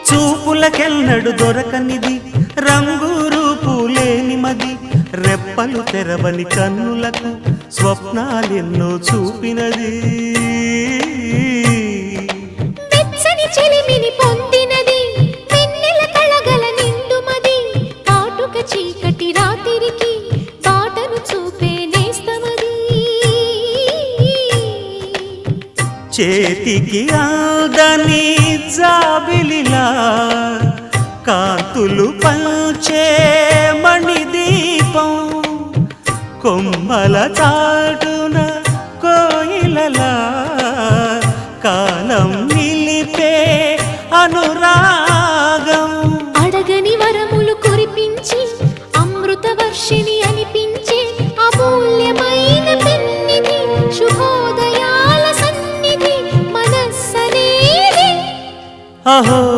చూపులకెన్నడు దొరకనిది రంగు రూపు లేని మది రెప్పలు తెరవని కన్నులకు స్వప్నాలెన్నో చూపినది వెచ్చని చెలిమిని పొందినది వెన్నెల కళగల నిండుమది కాటుక చీకటి రాత్రికి బాటను చూపే నేస్తమది చేతికి ఆదని జాబిలిలా కాంతులు పంచే మణిదీపం కొమ్మల చాటున కోయిలలా కాలం నిలిపే అనురాగం అడగని వరములు కురిపించి అమృత వర్షిణి అనిపించే అమూల్యమైన పెన్నిధి శుభోదయాల సన్నిధి మనస్సనేది అహో